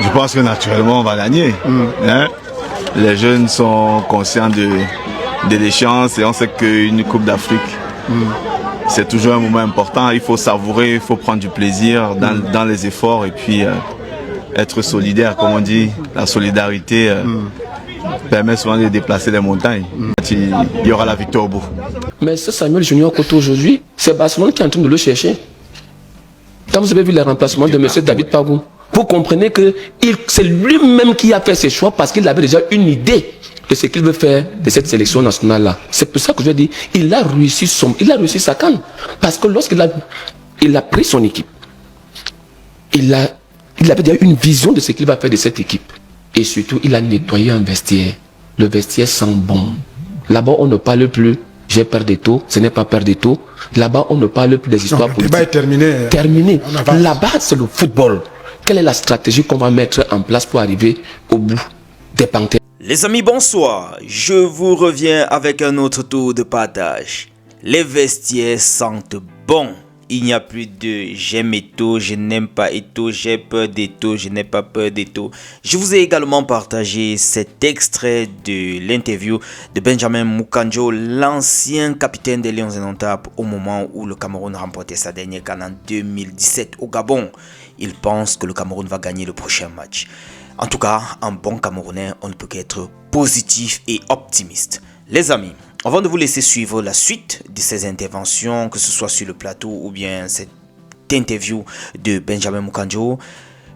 Je pense que naturellement on va gagner. Hein? Les jeunes sont conscients de l'échéance et on sait qu'une Coupe d'Afrique, c'est toujours un moment important. Il faut savourer, il faut prendre du plaisir dans les efforts et puis être solidaire, comme on dit. La solidarité permet souvent de déplacer les montagnes. Il y aura la victoire au bout. Mais ce Samuel Junior Koto aujourd'hui, c'est Barcelone qui est en train de le chercher. Quand vous avez vu le remplacement de M. David Pagou, vous comprenez que c'est lui-même qui a fait ses choix parce qu'il avait déjà une idée de ce qu'il veut faire de cette sélection nationale-là. C'est pour ça que je dis, il a réussi sa canne. Parce que lorsqu'il a pris son équipe, il avait déjà une vision de ce qu'il va faire de cette équipe. Et surtout, il a nettoyé un vestiaire. Le vestiaire sent bon. Là-bas, on ne parle plus. J'ai peur des taux, ce n'est pas peur des taux. Là-bas, on ne parle plus des histoires politiques. Le débat est terminé. Terminé. Là-bas, c'est le football. Quelle est la stratégie qu'on va mettre en place pour arriver au bout des panthères? Les amis, bonsoir. Je vous reviens avec un autre tour de partage. Les vestiaires sentent bon. Il n'y a plus de j'aime Eto'o, je n'aime pas Eto'o, j'ai peur d'Eto'o, je n'ai pas peur d'Eto'o. Je vous ai également partagé cet extrait de l'interview de Benjamin Moukandjo, l'ancien capitaine des Lions Indomptables, au moment où le Cameroun remportait sa dernière CAN en 2017 au Gabon. Il pense que le Cameroun va gagner le prochain match. En tout cas, en bon Camerounais, on ne peut qu'être positif et optimiste. Les amis, avant de vous laisser suivre la suite de ces interventions, que ce soit sur le plateau ou bien cette interview de Benjamin Moukandjo,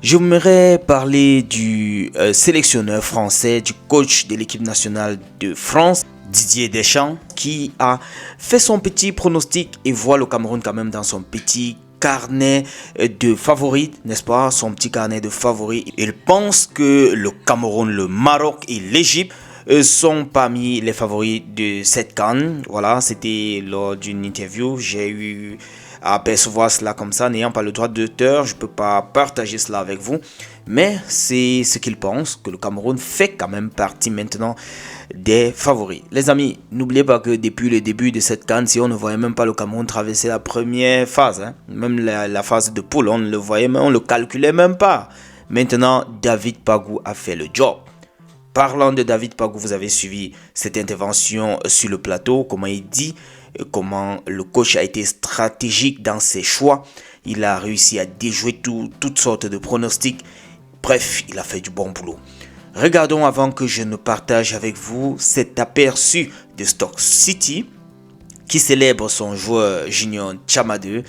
j'aimerais parler du sélectionneur français, du coach de l'équipe nationale de France, Didier Deschamps, qui a fait son petit pronostic et voit le Cameroun quand même dans son petit carnet de favoris, n'est-ce pas? Son petit carnet de favoris. Il pense que le Cameroun, le Maroc et l'Égypte sont parmi les favoris de cette CAN. Voilà, c'était lors d'une interview. J'ai eu à apercevoir cela comme ça. N'ayant pas le droit d'auteur, je ne peux pas partager cela avec vous. Mais c'est ce qu'il pense, que le Cameroun fait quand même partie maintenant des favoris. Les amis, n'oubliez pas que depuis le début de cette CAN, si on ne voyait même pas le Cameroun traverser la première phase, même la phase de poule, on ne le voyait même, on ne le calculait même pas. Maintenant, David Pagou a fait le job. Parlant de David Pagou, vous avez suivi cette intervention sur le plateau, comment il dit, comment le coach a été stratégique dans ses choix. Il a réussi à déjouer toutes sortes de pronostics. Bref, il a fait du bon boulot. Regardons avant que je ne partage avec vous cet aperçu de Stoke City qui célèbre son joueur Junior Tchamadeu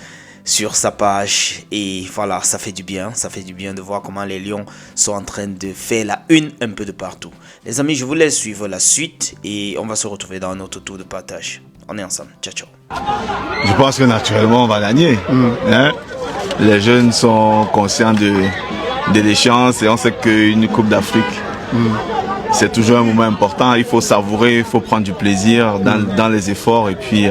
sur sa page, et voilà, ça fait du bien de voir comment les Lions sont en train de faire la une un peu de partout. Les amis, je vous laisse suivre la suite et on va se retrouver dans notre tour de partage. On est ensemble, ciao ciao. Je pense que naturellement on va gagner. Hein? Les jeunes sont conscients de l'échéance et on sait qu'une Coupe d'Afrique, c'est toujours un moment important. Il faut savourer, il faut prendre du plaisir dans les efforts et puis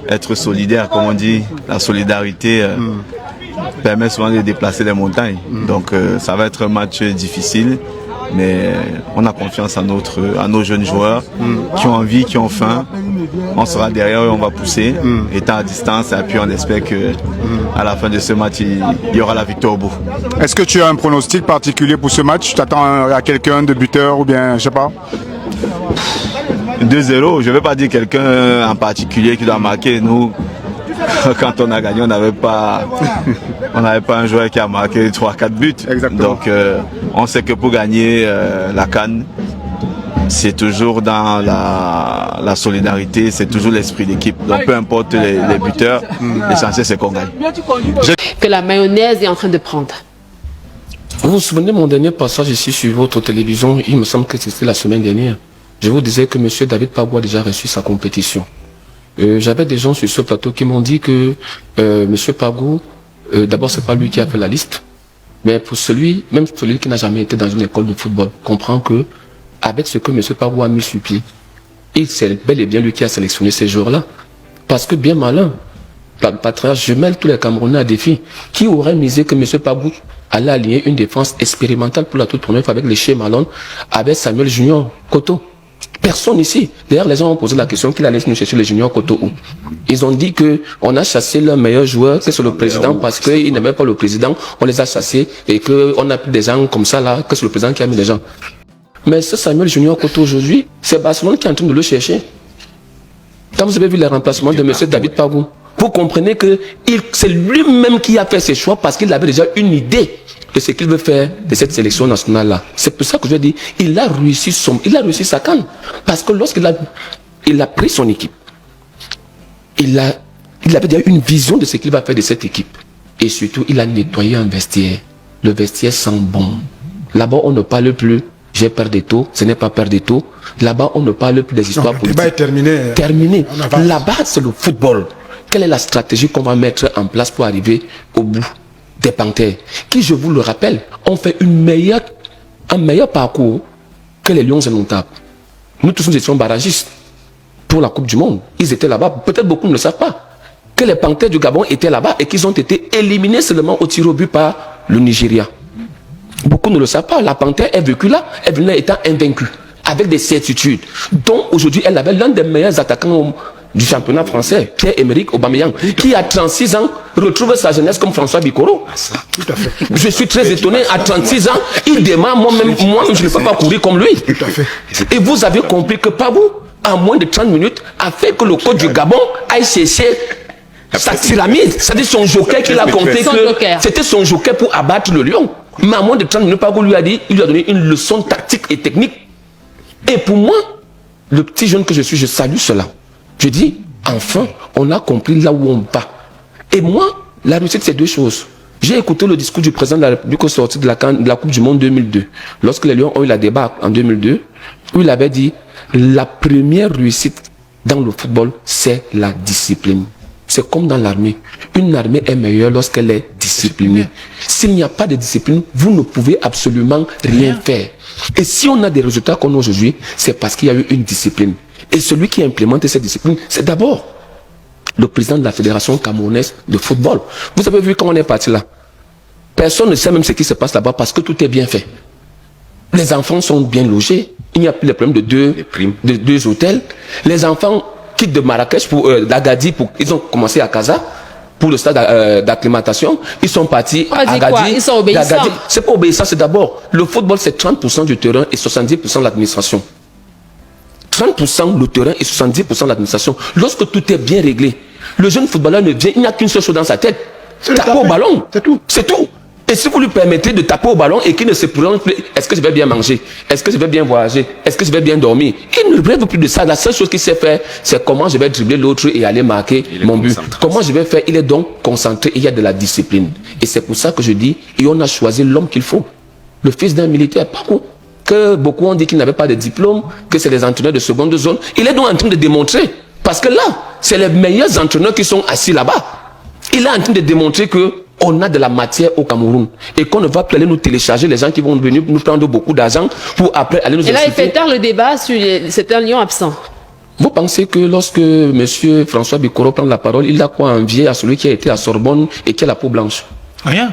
être solidaire, comme on dit. La solidarité permet souvent de déplacer les montagnes. Donc ça va être un match difficile, mais on a confiance à nos jeunes joueurs qui ont envie, qui ont faim. On sera derrière eux, on va pousser, étant à distance, et puis on espère que à la fin de ce match, il y aura la victoire au bout. Est-ce que tu as un pronostic particulier pour ce match? Tu t'attends à quelqu'un de buteur ou bien, je sais pas? 2-0, je ne vais pas dire quelqu'un en particulier qui doit marquer. Nous, quand on a gagné, on n'avait pas un joueur qui a marqué 3-4 buts. Exactement. Donc on sait que pour gagner la CAN, c'est toujours dans la solidarité, c'est toujours l'esprit d'équipe. Donc peu importe les buteurs, l'essentiel c'est qu'on gagne. Que la mayonnaise est en train de prendre. Vous vous souvenez de mon dernier passage ici sur votre télévision? Il me semble que c'était la semaine dernière. Je vous disais que M. David Pagou a déjà reçu sa compétition. J'avais des gens sur ce plateau qui m'ont dit que M. Pagou, d'abord c'est pas lui qui a fait la liste, mais pour même celui qui n'a jamais été dans une école de football, comprend que avec ce que M. Pagou a mis sur pied, c'est bel et bien lui qui a sélectionné ces joueurs-là. Parce que bien malin, je mêle tous les Camerounais à défi. Qui aurait misé que M. Pagou allait aligner une défense expérimentale pour la toute première fois avec les Chez Malone, avec Samuel Junior Koto? Personne ici. D'ailleurs, les gens ont posé la question qu'il allait nous chercher les juniors Koto où. Ils ont dit qu'on a chassé leur meilleur joueur, que c'est le président, parce qu'ils n'aimaient pas le président. On les a chassés et qu'on a pris des gens comme ça là, que c'est le président qui a mis les gens. Mais ce Samuel Junior Koto aujourd'hui, c'est Barcelone qui est en train de le chercher. Quand vous avez vu le remplacement de M. David Pagou, vous comprenez que c'est lui-même qui a fait ses choix parce qu'il avait déjà une idée de ce qu'il veut faire de cette sélection nationale-là. C'est pour ça que je dis, il a réussi sa canne. Parce que lorsqu'il a pris son équipe, il avait déjà une vision de ce qu'il va faire de cette équipe. Et surtout, il a nettoyé un vestiaire. Le vestiaire sent bon. Là-bas, on ne parle plus. J'ai peur des taux, ce n'est pas peur des taux. Là-bas, on ne parle plus des histoires politiques. Le débat est terminé. Terminé. Là-bas, c'est le football. Quelle est la stratégie qu'on va mettre en place pour arriver au bout des Panthères, qui, je vous le rappelle, ont fait un meilleur parcours que les Lions indomptables. Nous tous, nous étions barragistes pour la Coupe du Monde. Ils étaient là-bas. Peut-être beaucoup ne le savent pas. Que les Panthères du Gabon étaient là-bas et qu'ils ont été éliminés seulement au tir au but par le Nigeria. Beaucoup ne le savent pas. La Panthère est vécue là, elle venait étant invaincue, avec des certitudes. Donc aujourd'hui, elle avait l'un des meilleurs attaquants du championnat français, Pierre-Emerick Aubameyang, qui à 36 ans retrouve sa jeunesse comme François Bikoro. Tout à fait. Je suis très étonné, à 36 ans, il démarre, moi-même, je ne peux pas courir comme lui. Tout à fait. Et vous avez compris que Pabou, en moins de 30 minutes, a fait que le coach du Gabon aille chercher sa pyramide, c'est-à-dire son joker qu'il a compté que c'était son joker pour abattre le lion. Mais en moins de 30 minutes, Pabou lui a donné une leçon tactique et technique. Et pour moi, le petit jeune que je suis, je salue cela. Je dis, enfin, on a compris là où on va. Et moi, la réussite, c'est deux choses. J'ai écouté le discours du président de la République au sortir de la Coupe du Monde 2002. Lorsque les Lions ont eu la débat en 2002, où il avait dit, la première réussite dans le football, c'est la discipline. C'est comme dans l'armée. Une armée est meilleure lorsqu'elle est disciplinée. S'il n'y a pas de discipline, vous ne pouvez absolument rien faire. Et si on a des résultats qu'on a aujourd'hui, c'est parce qu'il y a eu une discipline. Et celui qui a implémenté cette discipline, c'est d'abord le président de la Fédération camerounaise de football. Vous avez vu comment on est parti là. Personne ne sait même ce qui se passe là-bas parce que tout est bien fait. Les enfants sont bien logés. Il n'y a plus les problèmes de deux hôtels. Les enfants quittent de Marrakech pour d'Agadir. Ils ont commencé à Casa pour le stade d'acclimatation. Ils sont partis à Agadir. Ils sont obéissants. C'est pas obéissant, c'est d'abord le football, c'est 30% du terrain et 70% de l'administration. 30% le terrain et 70% l'administration. Lorsque tout est bien réglé, le jeune footballeur ne vient, il n'y a qu'une seule chose dans sa tête. Taper au ballon. C'est tout. C'est tout. Et si vous lui permettez de taper au ballon et qu'il ne se présente plus, est-ce que je vais bien manger? Est-ce que je vais bien voyager? Est-ce que je vais bien dormir? Il ne rêve plus de ça. La seule chose qu'il sait faire, c'est comment je vais dribbler l'autre et aller marquer mon but. Comment je vais faire? Il est donc concentré et il y a de la discipline. Et c'est pour ça que je dis, et on a choisi l'homme qu'il faut. Le fils d'un militaire, pas bon. Que beaucoup ont dit qu'il n'avait pas de diplôme, que c'est des entraîneurs de seconde zone. Il est donc en train de démontrer. Parce que là, c'est les meilleurs entraîneurs qui sont assis là-bas. Il est en train de démontrer qu'on a de la matière au Cameroun. Et qu'on ne va plus aller nous télécharger les gens qui vont venir nous prendre beaucoup d'argent pour après aller nous insulter. Et là, il fait tard le débat sur c'est un lion absent. Vous pensez que lorsque M. François Bikoro prend la parole, il a quoi envier à celui qui a été à Sorbonne et qui a la peau blanche? Rien.